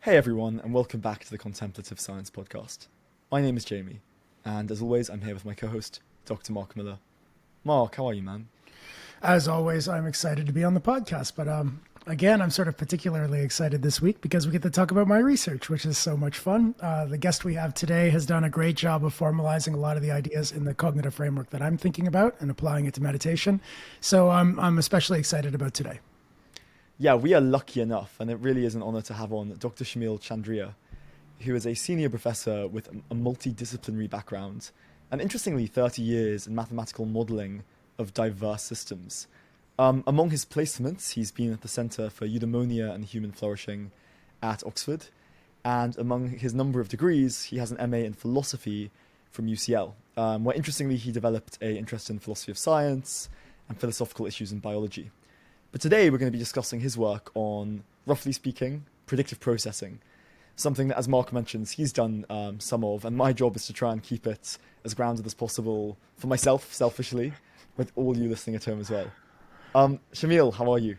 Hey everyone, and welcome back to the Contemplative Science Podcast. My name is Jamie, and as always, I'm here with my co-host, Dr. Mark Miller. Mark, how are you, man? As always, I'm excited to be on the podcast, but again, I'm sort of particularly excited this week because we get to talk about my research, which is so much fun. The guest we have today has done a great job of formalizing a lot of the ideas in the cognitive framework that I'm thinking about and applying it to meditation. So I'm especially excited about today. Yeah, we are lucky enough, and it really is an honor to have on Dr. Shamil Chandaria, who is a senior professor with a multidisciplinary background, and interestingly, 30 years in mathematical modeling of diverse systems. Among his placements, he's been at the Center for Eudaimonia and Human Flourishing at Oxford, and among his number of degrees, he has an MA in philosophy from UCL, where interestingly he developed an interest in philosophy of science and philosophical issues in biology. But today we're going to be discussing his work on, roughly speaking, predictive processing, something that, as Mark mentions, he's done some of, and my job is to try and keep it as grounded as possible for myself, selfishly, with all you listening at home as well. Shamil, how are you?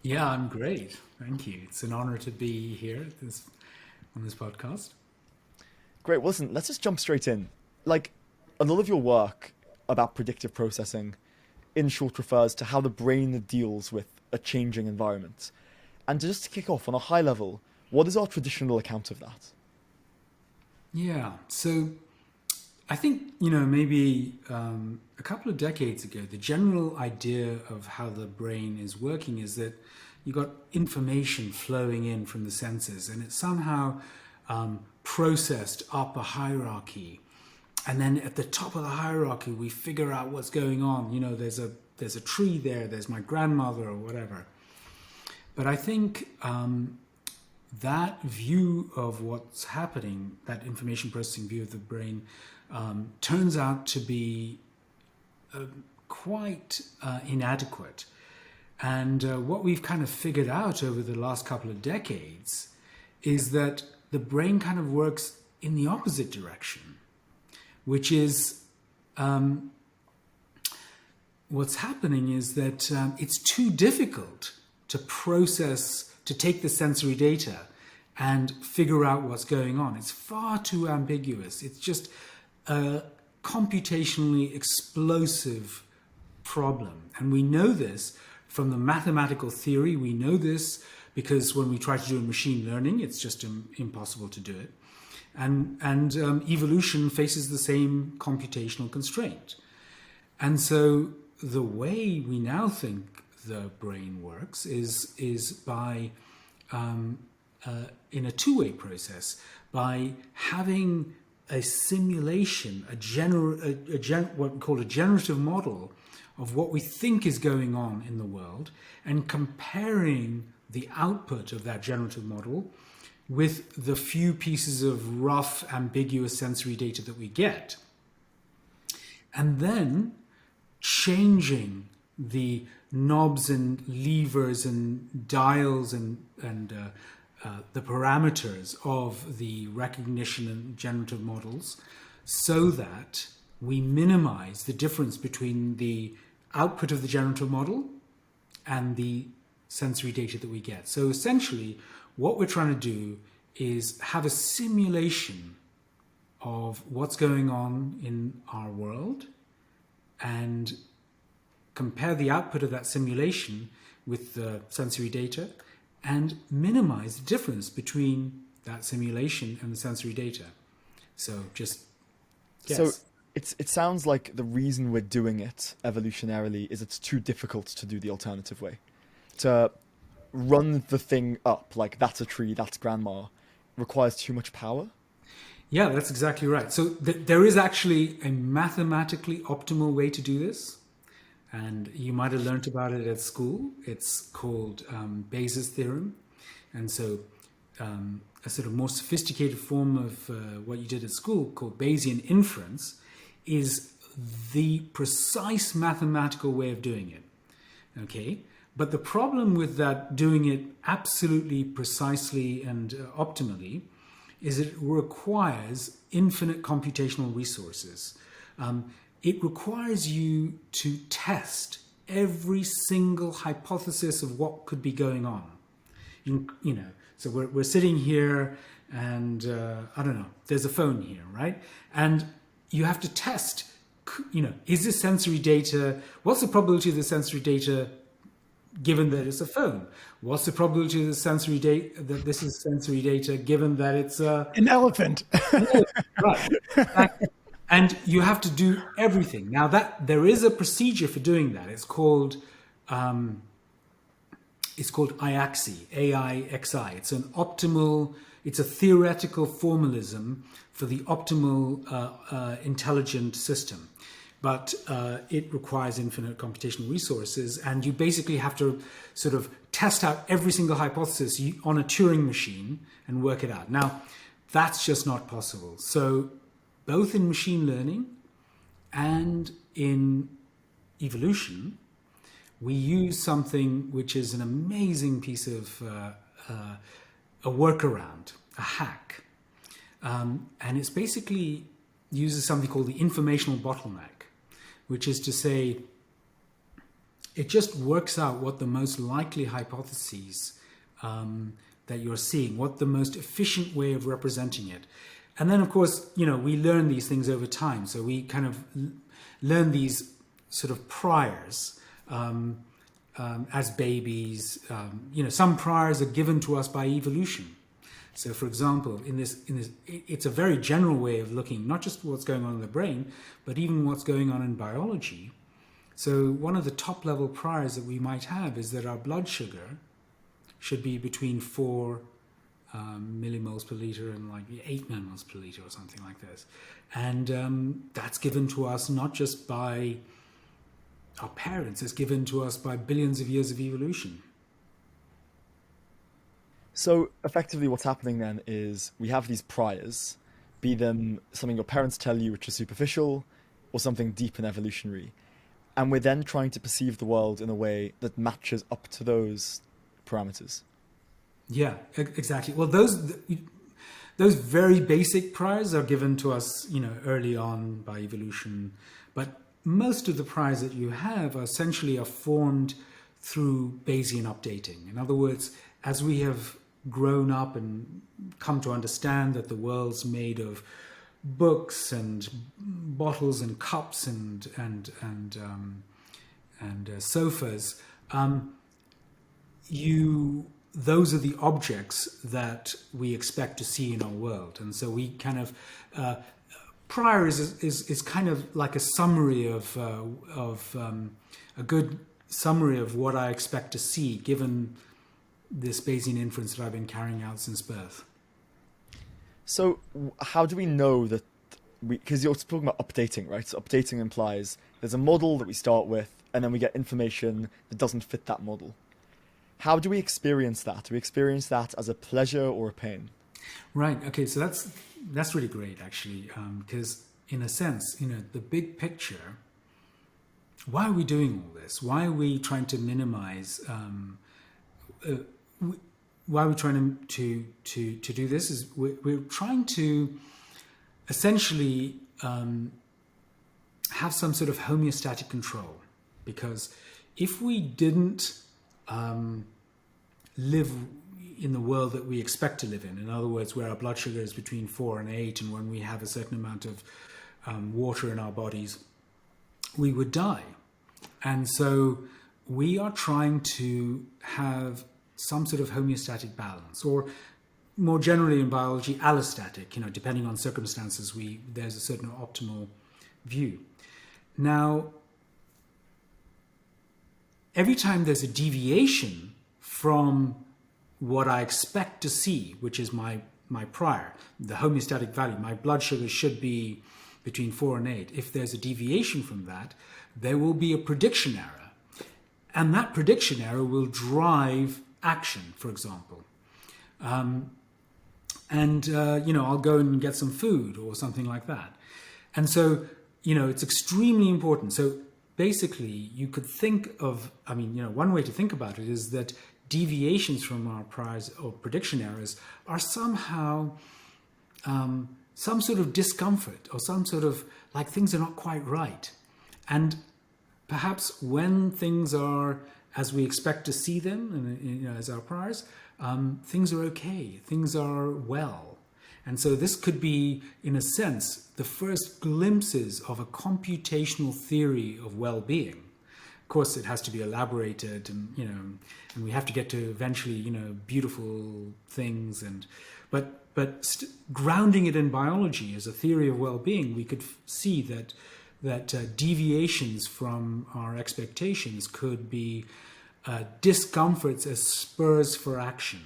Yeah, I'm great. Thank you. It's an honor to be here on this podcast. Great. Well, listen, let's just jump straight in. Like, a lot of your work about predictive processing, in short, refers to how the brain deals with a changing environment. And just to kick off on a high level, what is our traditional account of that? Yeah, so I think, maybe a couple of decades ago, the general idea of how the brain is working is that you got information flowing in from the senses, and it's somehow processed up a hierarchy. And then at the top of the hierarchy, we figure out what's going on. There's a tree there, there's my grandmother or whatever. But I think that view of what's happening, that information processing view of the brain, turns out to be quite inadequate. And what we've kind of figured out over the last couple of decades is that the brain kind of works in the opposite direction, which is what's happening is that it's too difficult to process, to take the sensory data and figure out what's going on. It's far too ambiguous. It's just a computationally explosive problem. And we know this from the mathematical theory. We know this because when we try to do machine learning, it's just impossible to do it. And evolution faces the same computational constraint. And so the way we now think the brain works is by, in a two-way process, by having a simulation, what we call a generative model of what we think is going on in the world, and comparing the output of that generative model with the few pieces of rough, ambiguous sensory data that we get. And then changing the knobs and levers and dials and the parameters of the recognition and generative models so that we minimize the difference between the output of the generative model and the sensory data that we get. So essentially, what we're trying to do is have a simulation of what's going on in our world and compare the output of that simulation with the sensory data and minimize the difference between that simulation and the sensory data. So just guess. So it sounds like the reason we're doing it evolutionarily is it's too difficult to do the alternative way. To run the thing up, like that's a tree, that's grandma, requires too much power? Yeah, that's exactly right. So there is actually a mathematically optimal way to do this. And you might have learned about it at school. It's called Bayes' theorem. And so a sort of more sophisticated form of what you did at school called Bayesian inference is the precise mathematical way of doing it. Okay? But the problem with that, doing it absolutely precisely and optimally, is it requires infinite computational resources. It requires you to test every single hypothesis of what could be going on. So we're sitting here and, I don't know, there's a phone here, right? And you have to test, is this sensory data, what's the probability of the sensory data given that it's a phone? What's the probability of the sensory data that this is sensory data given that it's an elephant? Right. And you have to do everything. Now that there is a procedure for doing that. It's called IAXI, AIXI. It's a theoretical formalism for the optimal intelligent system. But it requires infinite computational resources, and you basically have to sort of test out every single hypothesis on a Turing machine and work it out. Now, that's just not possible. So both in machine learning and in evolution, we use something which is an amazing piece of a workaround, a hack. And it's basically uses something called the informational bottleneck, which is to say, it just works out what the most likely hypotheses that you're seeing, what the most efficient way of representing it. And then, of course, we learn these things over time. So we kind of learn these sort of priors as babies. Some priors are given to us by evolution. So, for example, in this, it's a very general way of looking, not just what's going on in the brain, but even what's going on in biology. So one of the top level priors that we might have is that our blood sugar should be between 4 millimoles per liter and like 8 millimoles per liter or something like this. And that's given to us not just by our parents, it's given to us by billions of years of evolution. So effectively what's happening then is we have these priors, be them something your parents tell you which is superficial or something deep and evolutionary. And we're then trying to perceive the world in a way that matches up to those parameters. Yeah, exactly. Well, those very basic priors are given to us, early on by evolution. But most of the priors that you have are essentially formed through Bayesian updating. In other words, as we have grown up and come to understand that the world's made of books and bottles and cups and sofas, those are the objects that we expect to see in our world. And so we kind of prior is kind of like a summary of a good summary of what I expect to see given this Bayesian inference that I've been carrying out since birth. So how do we know that because you're talking about updating, right? So updating implies there's a model that we start with and then we get information that doesn't fit that model. How do we experience that? Do we experience that as a pleasure or a pain? Right. Okay. So that's really great, actually, because in a sense, the big picture. Why are we doing all this? Why are we trying to minimize? Why are we trying to do this? Is we're trying to essentially have some sort of homeostatic control, because if we didn't live in the world that we expect to live in other words, where our blood sugar is between 4 and 8, and when we have a certain amount of water in our bodies, we would die. And so we are trying to have some sort of homeostatic balance, or more generally in biology, allostatic, depending on circumstances, there's a certain optimal view. Now, every time there's a deviation from what I expect to see, which is my prior, the homeostatic value, my blood sugar should be between 4 and 8. If there's a deviation from that, there will be a prediction error. And that prediction error will drive action, for example. I'll go and get some food or something like that. And so, it's extremely important. So basically, you could think of, one way to think about it is that deviations from our priors or prediction errors are somehow some sort of discomfort or some sort of like things are not quite right. And perhaps when things are as we expect to see them, and as our priors, things are okay, things are well. And so this could be, in a sense, the first glimpses of a computational theory of well-being. Of course, it has to be elaborated, and and we have to get to eventually, beautiful things. But grounding it in biology as a theory of well-being, we could see that deviations from our expectations could be discomforts as spurs for action.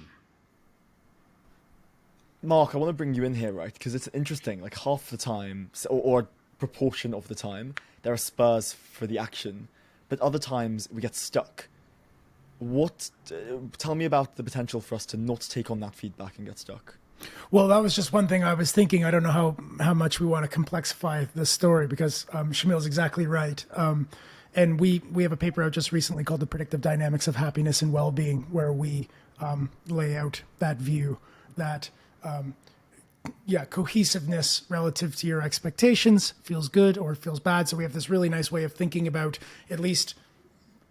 Mark, I want to bring you in here, right? Because it's interesting. Like half the time, or a proportion of the time, there are spurs for the action, but other times we get stuck. Tell me about the potential for us to not take on that feedback and get stuck. Well, that was just one thing I was thinking. I don't know how much we want to complexify this story, because Shamil's exactly right. And we have a paper out just recently called The Predictive Dynamics of Happiness and Well-Being, where we lay out that view that cohesiveness relative to your expectations feels good or feels bad. So we have this really nice way of thinking about at least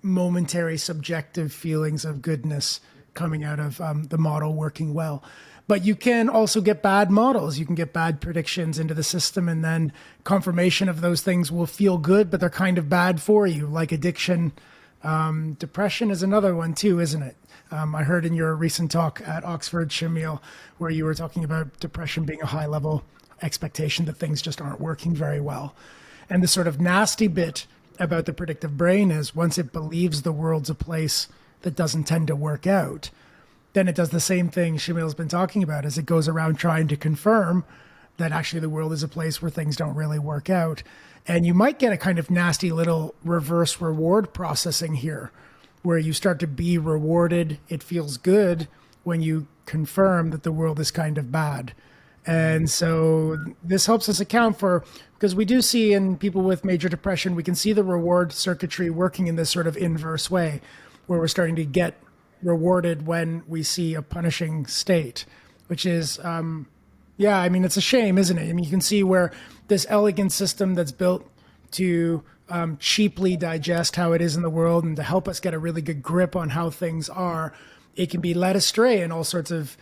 momentary subjective feelings of goodness coming out of the model working well. But you can also get bad models. You can get bad predictions into the system, and then confirmation of those things will feel good, but they're kind of bad for you, like addiction. Depression is another one too, isn't it? I heard in your recent talk at Oxford, Shamil, where you were talking about depression being a high-level expectation that things just aren't working very well. And the sort of nasty bit about the predictive brain is once it believes the world's a place that doesn't tend to work out, then it does the same thing Shamil's been talking about, as it goes around trying to confirm that actually the world is a place where things don't really work out. And you might get a kind of nasty little reverse reward processing here, where you start to be rewarded. It feels good when you confirm that the world is kind of bad. And so this helps us account for, because we do see in people with major depression, we can see the reward circuitry working in this sort of inverse way, where we're starting to get rewarded when we see a punishing state, which is, it's a shame, isn't it? I mean, you can see where this elegant system that's built to cheaply digest how it is in the world and to help us get a really good grip on how things are, it can be led astray in all sorts of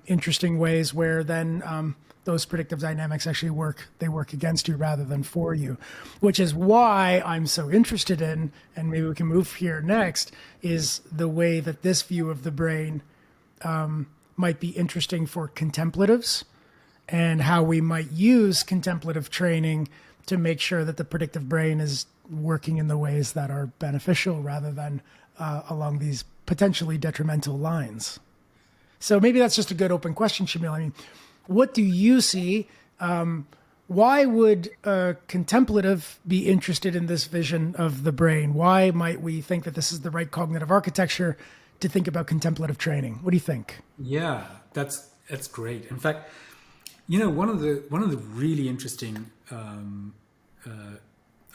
interesting ways, where then those predictive dynamics actually work against you rather than for you, which is why I'm so interested in, and maybe we can move here next, is the way that this view of the brain might be interesting for contemplatives, and how we might use contemplative training to make sure that the predictive brain is working in the ways that are beneficial rather than along these potentially detrimental lines. So maybe that's just a good open question, Shamil. I mean, what do you see? Why would a contemplative be interested in this vision of the brain? Why might we think that this is the right cognitive architecture to think about contemplative training? What do you think? Yeah, that's great. In fact, one of the really interesting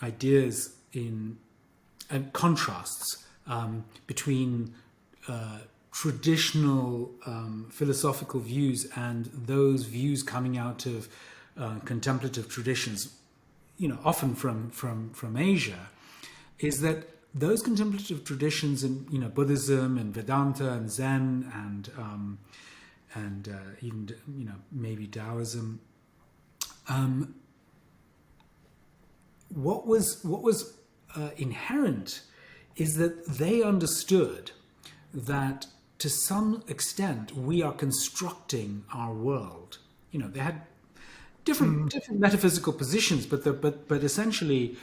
ideas and contrasts between traditional philosophical views and those views coming out of contemplative traditions, often from Asia, is that those contemplative traditions in Buddhism and Vedanta and Zen and even maybe Taoism, what was inherent is that they understood that to some extent we are constructing our world. They had different metaphysical positions, but essentially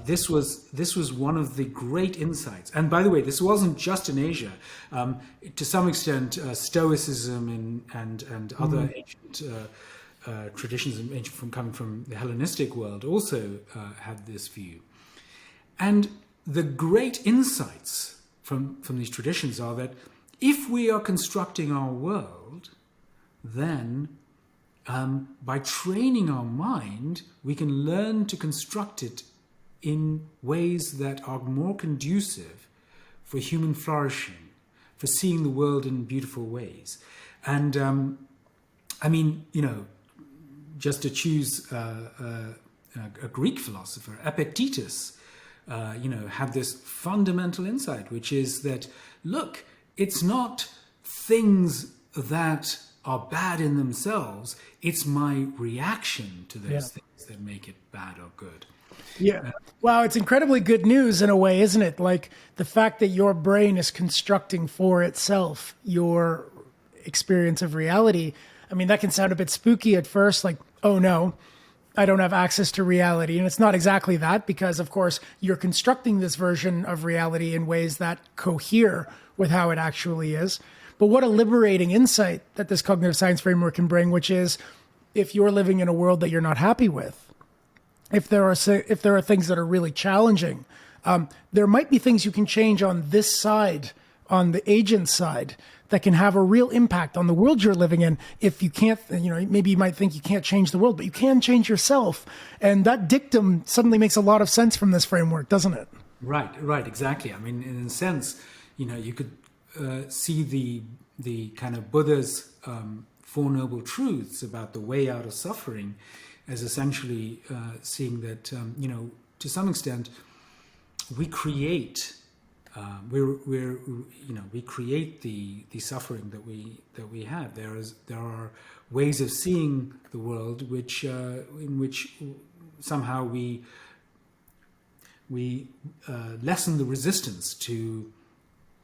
this was one of the great insights. And by the way, this wasn't just in Asia. To some extent, Stoicism and other ancient traditions coming from the Hellenistic world also had this view. And the great insights from these traditions are that if we are constructing our world, then by training our mind, we can learn to construct it in ways that are more conducive for human flourishing, for seeing the world in beautiful ways. And just to choose a Greek philosopher, Epictetus, had this fundamental insight, which is that, look, it's not things that are bad in themselves. It's my reaction to those things that make it bad or good. Yeah. Wow, it's incredibly good news in a way, isn't it? Like the fact that your brain is constructing for itself your experience of reality. I mean, that can sound a bit spooky at first, like, oh no, I don't have access to reality. And it's not exactly that, because of course you're constructing this version of reality in ways that cohere with how it actually is. But what a liberating insight that this cognitive science framework can bring, which is if you're living in a world that you're not happy with, if there are things that are really challenging, there might be things you can change on this side, on the agent side, that can have a real impact on the world you're living in. If you can't, maybe you might think you can't change the world, but you can change yourself. And that dictum suddenly makes a lot of sense from this framework, doesn't it? Right, exactly. I mean, in a sense, you could see the kind of Buddha's Four Noble Truths about the way out of suffering as essentially seeing that, to some extent, we create we create the suffering that we have. There are ways of seeing the world in which somehow we lessen the resistance to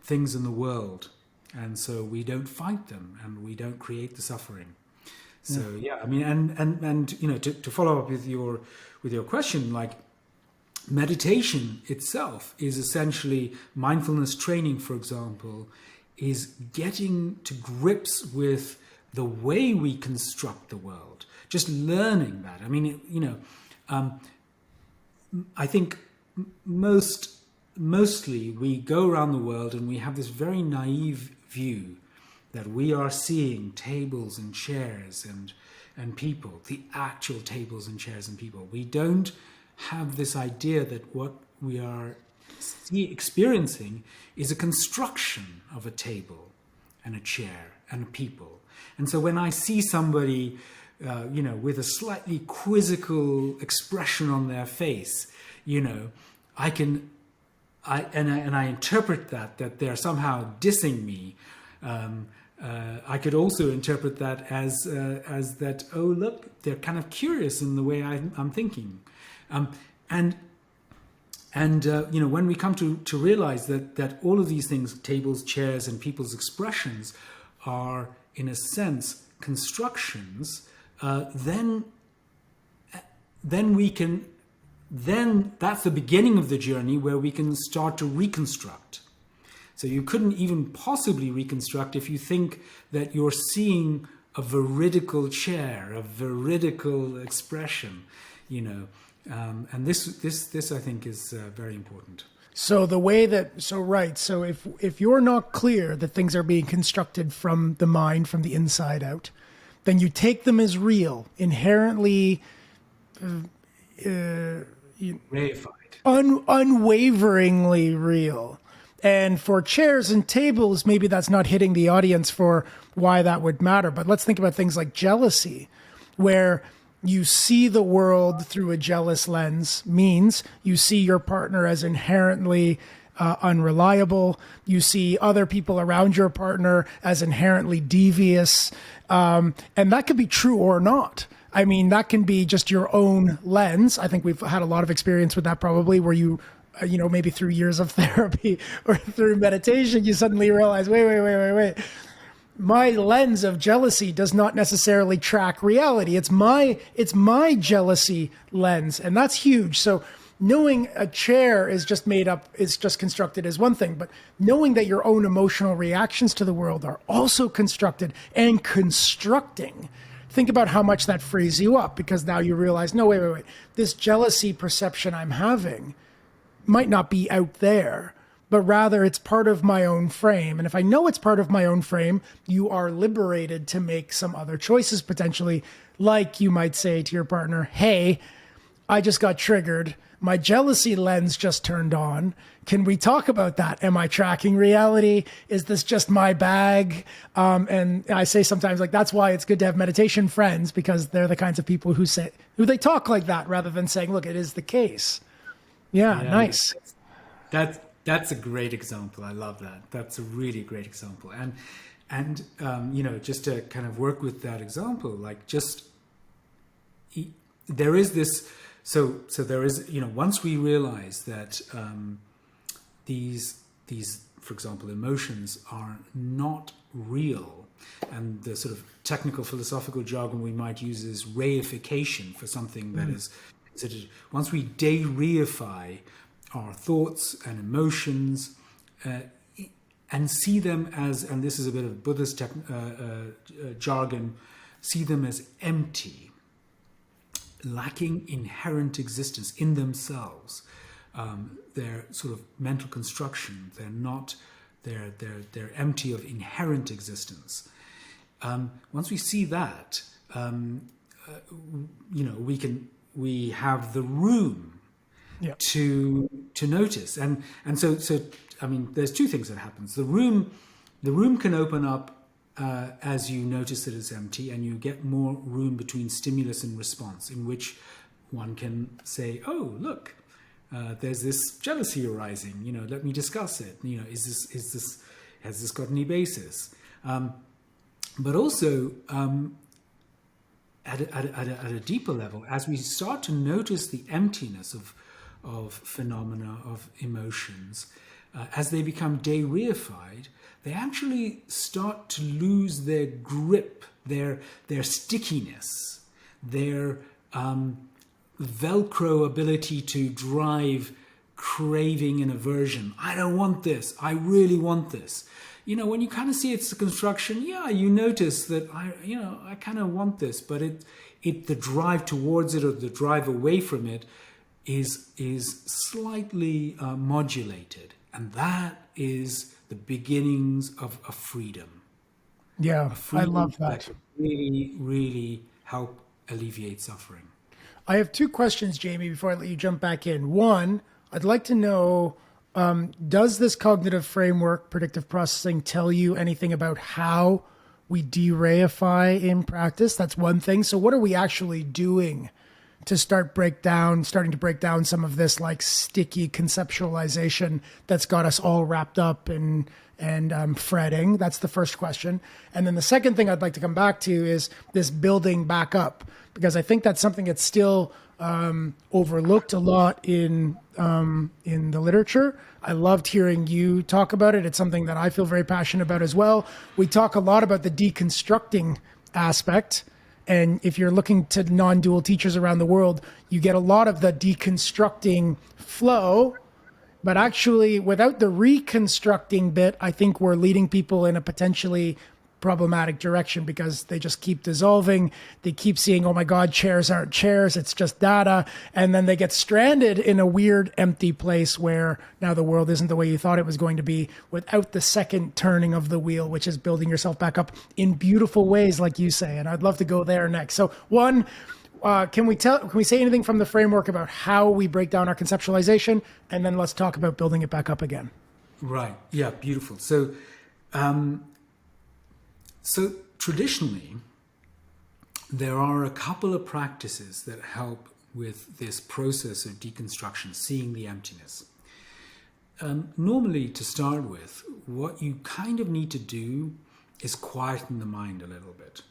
things in the world, and so we don't fight them and we don't create the suffering. So I mean, and to follow up with your question, like meditation itself is essentially mindfulness training, for example, is getting to grips with the way we construct the world, just learning that. I mean, I think mostly we go around the world and we have this very naive view that we are seeing tables and chairs and people, the actual tables and chairs and people. We don't have this idea that what we are experiencing is a construction of a table and a chair and people. And so when I see somebody, with a slightly quizzical expression on their face, I interpret that they're somehow dissing me. I could also interpret that as that, oh, look, they're kind of curious in the way I'm thinking. When we come to realize that all of these things, tables, chairs, and people's expressions are, in a sense, constructions, then that's the beginning of the journey where we can start to reconstruct. So you couldn't even possibly reconstruct if you think that you're seeing a veridical chair, a veridical expression, and this I think is very important. So so if you're not clear that things are being constructed from the mind, from the inside out, then you take them as real, inherently Reified. Unwaveringly real. And for chairs and tables, maybe that's not hitting the audience for why that would matter. But let's think about things like jealousy, where you see the world through a jealous lens, means you see your partner as inherently unreliable. You see other people around your partner as inherently devious. And that could be true or not. I mean, that can be just your own lens. I think we've had a lot of experience with that probably, where you maybe through years of therapy or through meditation, you suddenly realize, wait. My lens of jealousy does not necessarily track reality. It's my jealousy lens, and that's huge. So knowing a chair is just constructed is one thing, but knowing that your own emotional reactions to the world are also constructed and constructing. Think about how much that frees you up, because now you realize, no, wait. This jealousy perception I'm having might not be out there, but rather it's part of my own frame. And if I know it's part of my own frame, you are liberated to make some other choices potentially. Like you might say to your partner, hey, I just got triggered. My jealousy lens just turned on. Can we talk about that? Am I tracking reality? Is this just my bag? And I say sometimes, like, that's why it's good to have meditation friends, because they're the kinds of people who they talk like that rather than saying, look, it is the case. Yeah, nice. That's a great example. I love that. That's a really great example. And, just to kind of work with that example, like there is this, so there is, once we realize that these, for example, emotions are not real, and the sort of technical philosophical jargon we might use is reification for something that is considered. Once we dereify our thoughts and emotions and see them as, and this is a bit of Buddhist jargon, see them as empty, lacking inherent existence in themselves. They're sort of mental construction. They're not. They're empty of inherent existence. Once we see that, we have the room to notice, and so I mean, there's two things that happens. The room can open up as you notice that it's empty, and you get more room between stimulus and response, in which one can say, "Oh, look, there's this jealousy arising. Let me discuss it. Has this got any basis?" But also, at a deeper level, as we start to notice the emptiness of phenomena, of emotions, as they become dereified, they actually start to lose their grip, their stickiness, their Velcro ability to drive craving and aversion. I don't want this. I really want this. When you kind of see its construction, you notice that I kind of want this, but the drive towards it or the drive away from it is slightly modulated, and that is the beginnings of a freedom. Yeah, I love that. That really, really help alleviate suffering. I have two questions, Jamie, before I let you jump back in. One, I'd like to know, does this cognitive framework, predictive processing, tell you anything about how we dereify in practice? That's one thing. So what are we actually doing to starting to break down some of this like sticky conceptualization that's got us all wrapped up and fretting? That's the first question. And then the second thing I'd like to come back to is this building back up, because I think that's something that's still overlooked a lot in the literature. I loved hearing you talk about it. It's something that I feel very passionate about as well. We talk a lot about the deconstructing aspect. And if you're looking to non-dual teachers around the world, you get a lot of the deconstructing flow. But actually, without the reconstructing bit, I think we're leading people in a potentially problematic direction, because they just keep dissolving. They keep seeing, oh my God, chairs aren't chairs, it's just data. And then they get stranded in a weird empty place where now the world isn't the way you thought it was going to be, without the second turning of the wheel, which is building yourself back up in beautiful ways, like you say. And I'd love to go there next. So one, can we say anything from the framework about how we break down our conceptualization? And then let's talk about building it back up again. Right. Yeah, beautiful. So traditionally, there are a couple of practices that help with this process of deconstruction, seeing the emptiness. Normally, to start with, what you kind of need to do is quieten the mind a little bit.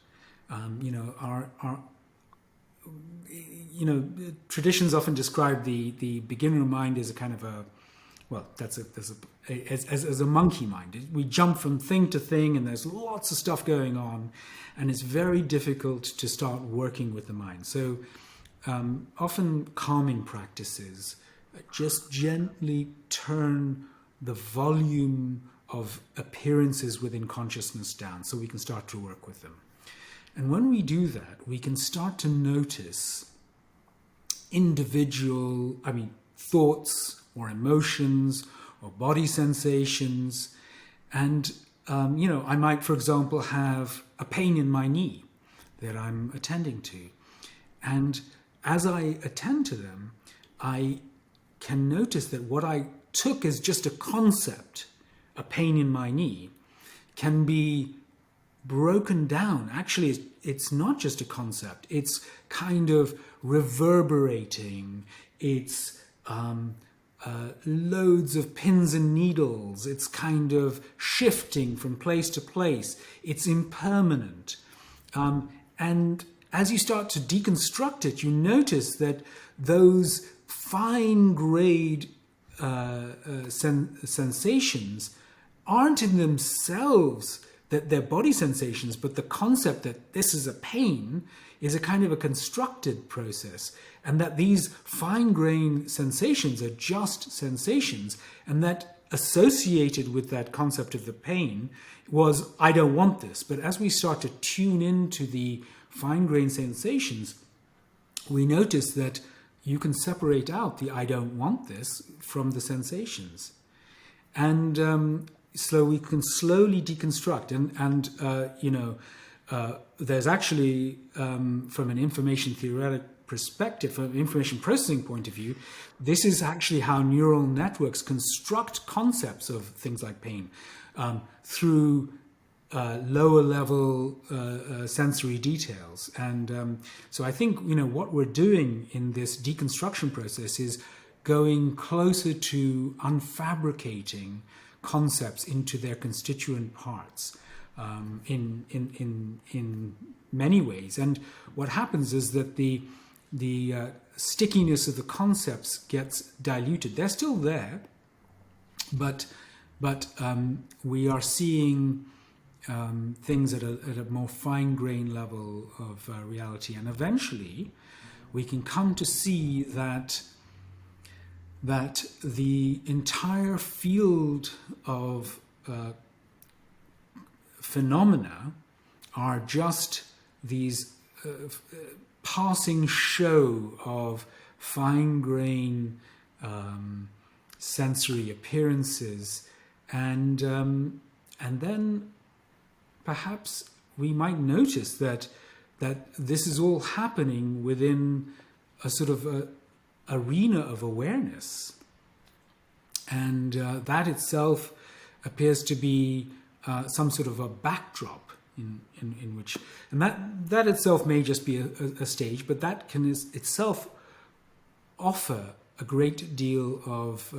Traditions often describe the beginner mind as a kind of as a monkey mind. We jump from thing to thing, and there's lots of stuff going on, and it's very difficult to start working with the mind. So often calming practices just gently turn the volume of appearances within consciousness down so we can start to work with them. And when we do that, we can start to notice thoughts or emotions or body sensations. And, I might, for example, have a pain in my knee that I'm attending to. And as I attend to them, I can notice that what I took as just a concept, a pain in my knee, can be broken down. Actually, it's not just a concept. It's kind of reverberating. It's loads of pins and needles. It's kind of shifting from place to place. It's impermanent. And as you start to deconstruct it, you notice that those fine-grade sensations aren't in themselves that they're body sensations, but the concept that this is a pain is a kind of a constructed process, and that these fine-grained sensations are just sensations, and that associated with that concept of the pain was, I don't want this. But as we start to tune into the fine-grained sensations, we notice that you can separate out the I don't want this from the sensations. And so we can slowly deconstruct. There's actually, from an information theoretic perspective, from an information processing point of view, this is actually how neural networks construct concepts of things like pain through lower level sensory details. And so I think, what we're doing in this deconstruction process is going closer to unfabricating concepts into their constituent parts in many ways. And what happens is that the stickiness of the concepts gets diluted. They're still there, but we are seeing things at a more fine-grained level of reality, and eventually we can come to see that the entire field of phenomena are just these passing show of fine-grained sensory appearances, and then perhaps we might notice that this is all happening within a sort of arena of awareness, and that itself appears to be some sort of a backdrop in which, and that itself may just be a stage, but that can itself offer a great deal of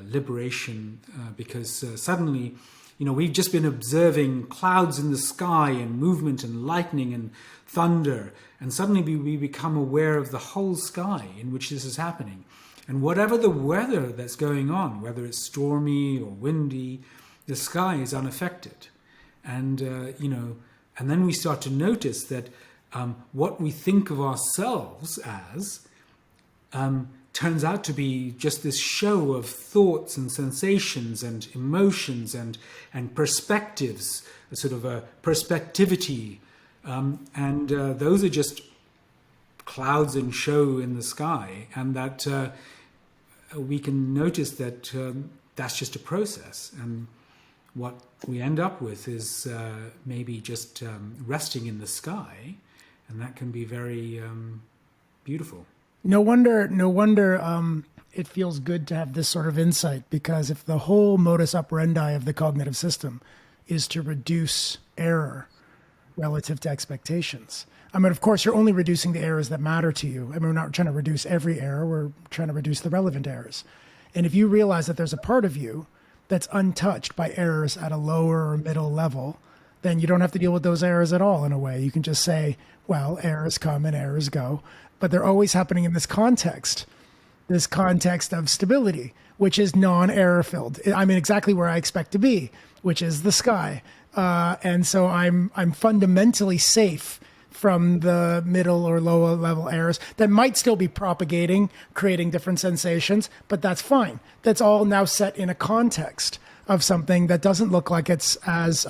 liberation, because suddenly, we've just been observing clouds in the sky and movement and lightning and thunder, and suddenly we become aware of the whole sky in which this is happening. And whatever the weather that's going on, whether it's stormy or windy, the sky is unaffected. And, and then we start to notice that what we think of ourselves as turns out to be just this show of thoughts and sensations and emotions and perspectives, a sort of a perspectivity. And those are just clouds and show in the sky, and that we can notice that that's just a process. And what we end up with is maybe just resting in the sky, and that can be very beautiful. No wonder it feels good to have this sort of insight, because if the whole modus operandi of the cognitive system is to reduce error relative to expectations, I mean, of course, you're only reducing the errors that matter to you. I mean, we're not trying to reduce every error. We're trying to reduce the relevant errors. And if you realize that there's a part of you that's untouched by errors at a lower or middle level, then you don't have to deal with those errors at all in a way. You can just say, well, errors come and errors go, but they're always happening in this context of stability, which is non-error filled. I'm in exactly where I expect to be, which is the sky. And so I'm fundamentally safe from the middle or lower level errors that might still be propagating, creating different sensations, but that's fine. That's all now set in a context of something that doesn't look like it's as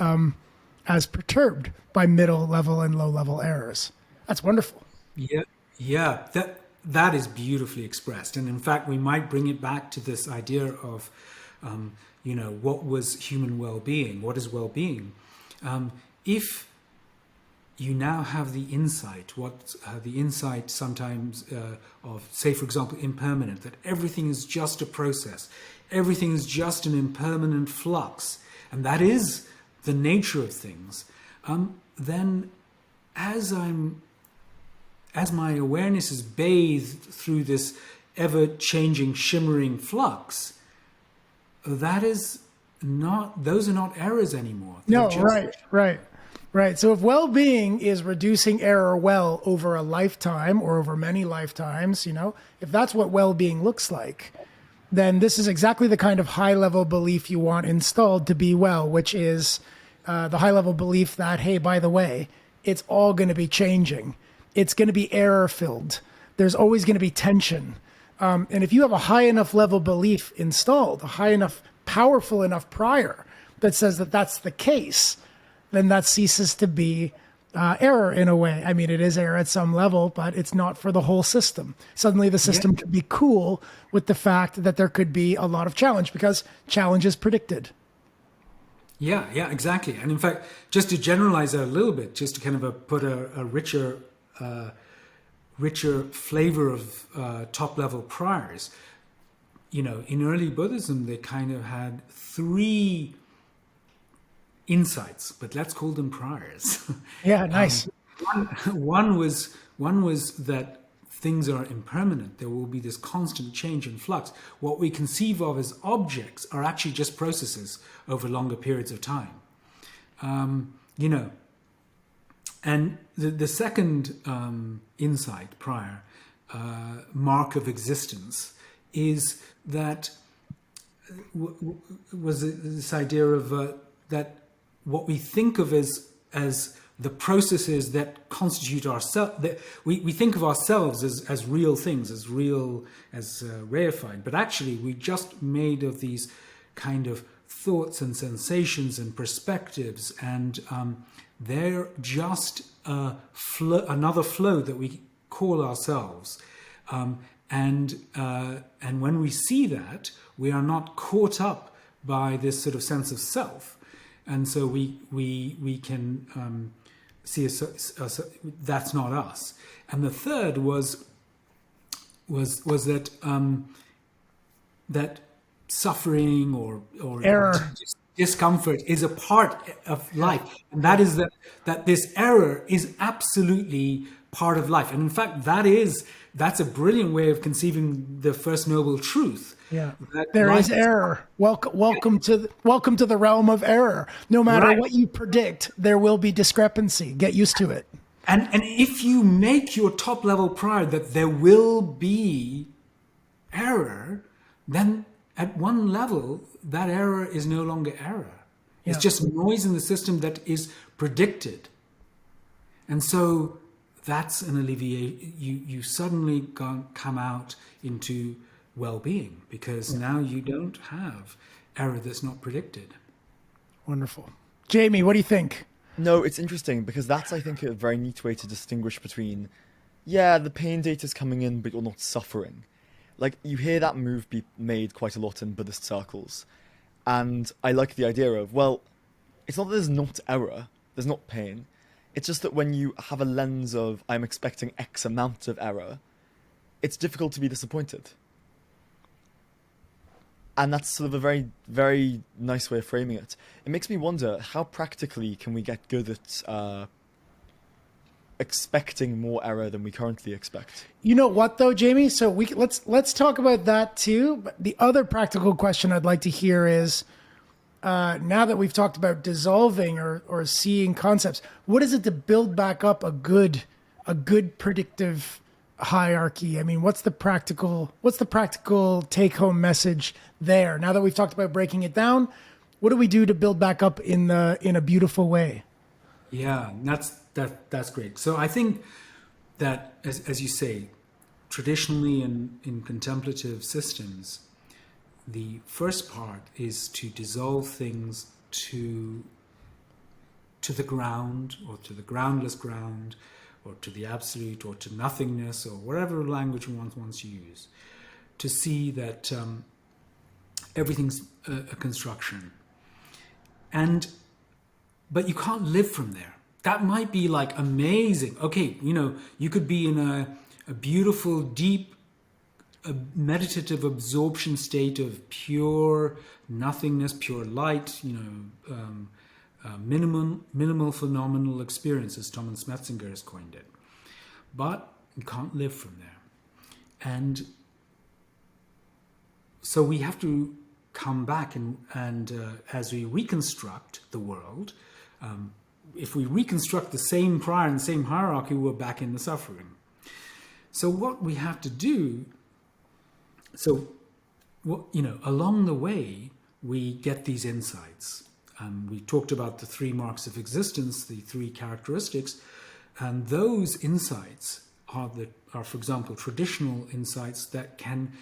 perturbed by middle level and low level errors. That's wonderful. Yeah, that is beautifully expressed. And in fact, we might bring it back to this idea of, what was human well-being? What is well-being? If you now have the insight, the insight sometimes of, say, for example, impermanent, that everything is just a process, everything is just an impermanent flux, and that is the nature of things, then as my awareness is bathed through this ever-changing, shimmering flux, those are not errors anymore. No, right. So if well-being is reducing error well over a lifetime or over many lifetimes, if that's what well-being looks like, then this is exactly the kind of high-level belief you want installed to be well, which is the high-level belief that, hey, by the way, it's all going to be changing. It's going to be error-filled. There's always going to be tension. And if you have a high enough level belief installed, a high enough, powerful enough prior that says that that's the case, then that ceases to be error in a way. I mean, it is error at some level, but it's not for the whole system. Suddenly the system could be cool with the fact that there could be a lot of challenge because challenge is predicted. Yeah, exactly. And in fact, just to generalize that a little bit, just to kind of put a richer flavor of top-level priors, in early Buddhism, they kind of had 3 insights, but let's call them priors. Yeah, nice. One was that things are impermanent. There will be this constant change and flux. What we conceive of as objects are actually just processes over longer periods of time. And the second insight, prior, mark of existence, is that was this idea of that what we think of as the processes that constitute ourselves. We think of ourselves as real things, as reified, but actually we're just made of these kind of thoughts and sensations and perspectives, and they're just another flow that we call ourselves. And when we see that, we are not caught up by this sort of sense of self, and so we can see that's not us. And the third was that that suffering or error, discomfort is a part of life, and that is that this error is absolutely part of life. And in fact, that's a brilliant way of conceiving the first noble truth. Yeah, there is error. Welcome to the realm of error. No matter what you predict, there will be discrepancy. Get used to it. And if you make your top level prior that there will be error, then at one level that error is no longer error. Yeah. It's just noise in the system that is predicted. And so that's an alleviation. You suddenly come out into well-being, because now you don't have error that's not predicted. Wonderful. Jamie, what do you think? No, it's interesting because that's, I think, a very neat way to distinguish between, the pain data is coming in, but you're not suffering. Like, you hear that move be made quite a lot in Buddhist circles. And I like the idea of, it's not that there's not error, there's not pain. It's just that when you have a lens of, I'm expecting X amount of error, it's difficult to be disappointed. And that's sort of a very, very nice way of framing it. It makes me wonder, how practically can we get good at expecting more error than we currently expect? You know what, though, Jamie? So let's talk about that too. But the other practical question I'd like to hear is, now that we've talked about dissolving or seeing concepts, what is it to build back up a good predictive hierarchy? I mean, what's the practical take-home message there? Now that we've talked about breaking it down, what do we do to build back up in a beautiful way? Yeah, that's great. So I think that, as you say, traditionally in contemplative systems, the first part is to dissolve things to the ground, or to the groundless ground, or to the absolute, or to nothingness, or whatever language one wants to use, to see that everything's a construction. But you can't live from there. That might be like amazing. Okay, you could be in a beautiful, deep, meditative absorption state of pure nothingness, pure light, minimal phenomenal experience, as Thomas Metzinger has coined it. But you can't live from there. And so we have to come back and as we reconstruct the world, if we reconstruct the same prior and the same hierarchy, we're back in the suffering. So what we have to do, along the way, we get these insights. We talked about the 3 marks of existence, the 3 characteristics, and those insights are, for example, traditional insights that can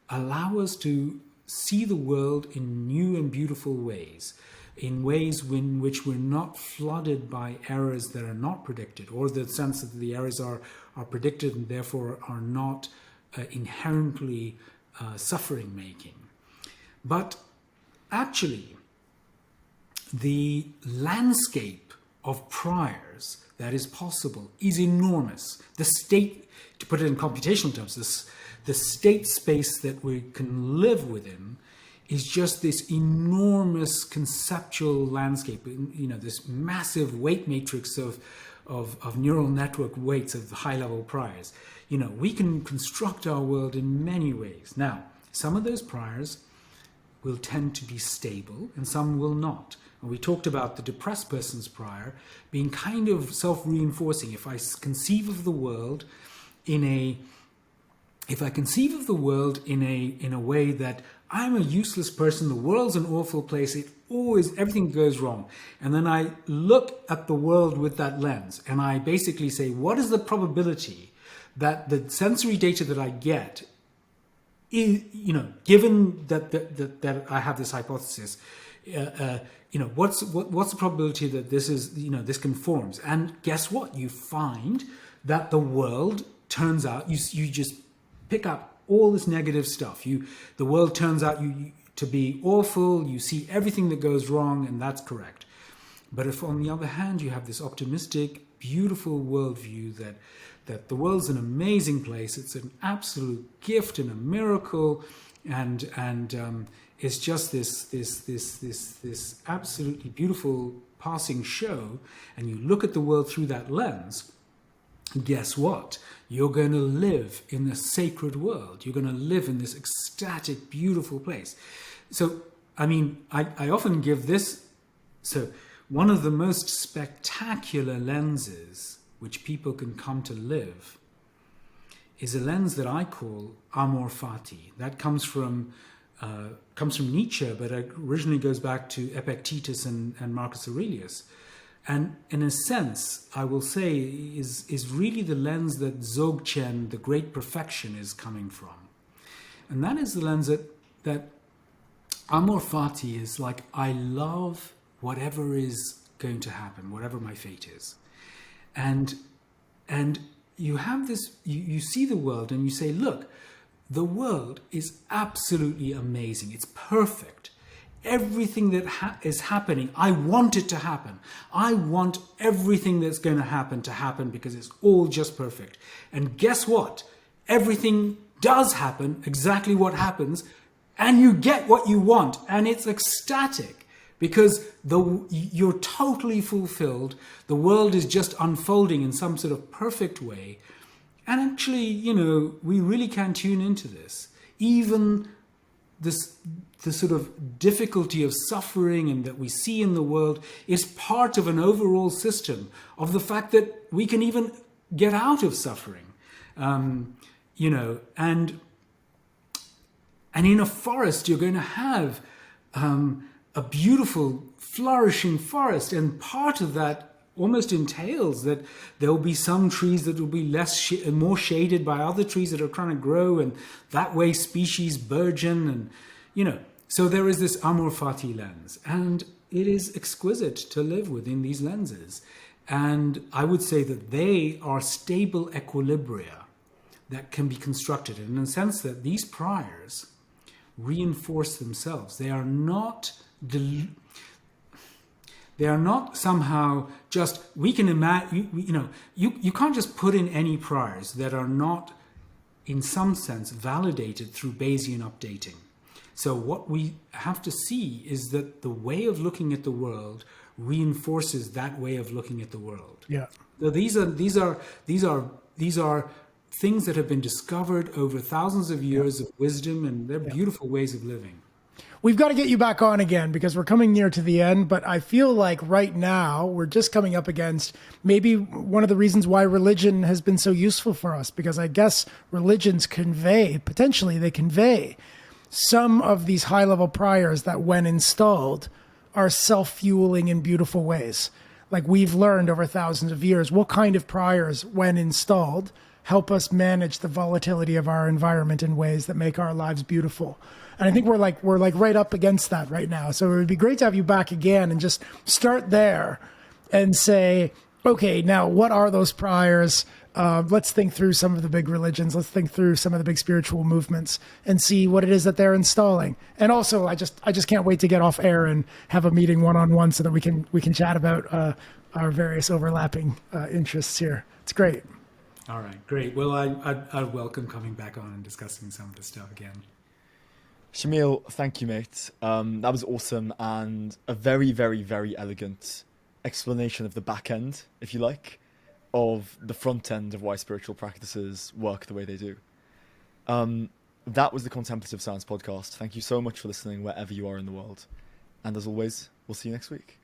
allow us to see the world in new and beautiful ways, in ways in which we're not flooded by errors that are not predicted, or the sense that the errors are predicted and therefore are not inherently suffering-making. But actually, the landscape of priors that is possible is enormous. The state, to put it in computational terms, the state space that we can live within is just this enormous conceptual landscape, this massive weight matrix of neural network weights of the high-level priors. We can construct our world in many ways. Now, some of those priors will tend to be stable and some will not. And we talked about the depressed person's prior being kind of self-reinforcing. If I conceive of the world in a way that I'm a useless person, the world's an awful place, everything goes wrong. And then I look at the world with that lens and I basically say, what is the probability that the sensory data that I get is, given that I have this hypothesis, what's the probability that this is, this conforms? And guess what? You find that the world turns out, you just pick up all this negative stuff. The world turns out to be awful. You see everything that goes wrong, and that's correct. But if, on the other hand, you have this optimistic, beautiful worldview that the world's an amazing place, it's an absolute gift and a miracle, and it's just this absolutely beautiful passing show, and you look at the world through that lens, guess what? You're going to live in a sacred world. You're going to live in this ecstatic, beautiful place. So, I often give this. So, one of the most spectacular lenses which people can come to live is a lens that I call amor fati. That comes from Nietzsche, but it originally goes back to Epictetus and Marcus Aurelius. And in a sense, I will say, is really the lens that Dzogchen, the great perfection, is coming from. And that is the lens that amor fati is like, I love whatever is going to happen, whatever my fate is. And you have this, you see the world and you say, look, the world is absolutely amazing. It's perfect. Everything that is happening, I want it to happen. I want everything that's going to happen because it's all just perfect. And guess what? Everything does happen, exactly what happens, and you get what you want, and it's ecstatic because you're totally fulfilled. The world is just unfolding in some sort of perfect way. And actually, we really can tune into this. Even the sort of difficulty of suffering and that we see in the world is part of an overall system of the fact that we can even get out of suffering, and in a forest you're going to have a beautiful flourishing forest, and part of that almost entails that there will be some trees that will be more shaded by other trees that are trying to grow, and that way species burgeon, and so there is this amor fati lens, and it is exquisite to live within these lenses. And I would say that they are stable equilibria that can be constructed in the sense that these priors reinforce themselves. They are not somehow just, we can imagine, you can't just put in any priors that are not in some sense validated through Bayesian updating. So what we have to see is that the way of looking at the world reinforces that way of looking at the world. Yeah. So these are things that have been discovered over thousands of years of wisdom, and they're beautiful ways of living. We've got to get you back on again because we're coming near to the end, but I feel like right now we're just coming up against maybe one of the reasons why religion has been so useful for us, because I guess religions potentially they convey some of these high-level priors that when installed are self-fueling in beautiful ways. Like we've learned over thousands of years what kind of priors, when installed, help us manage the volatility of our environment in ways that make our lives beautiful. And I think we're right up against that right now. So it would be great to have you back again and just start there and say, okay, now what are those priors? Let's think through some of the big religions. Let's think through some of the big spiritual movements and see what it is that they're installing. And also, I just can't wait to get off air and have a meeting one-on-one so that we can chat about our various overlapping interests here. It's great. All right, great. Well, I'd welcome coming back on and discussing some of this stuff again. Shamil, thank you, mate. That was awesome and a very, very, very elegant explanation of the back end, if you like, of the front end of why spiritual practices work the way they do. That was the Contemplative Science Podcast. Thank you so much for listening wherever you are in the world. And as always, we'll see you next week.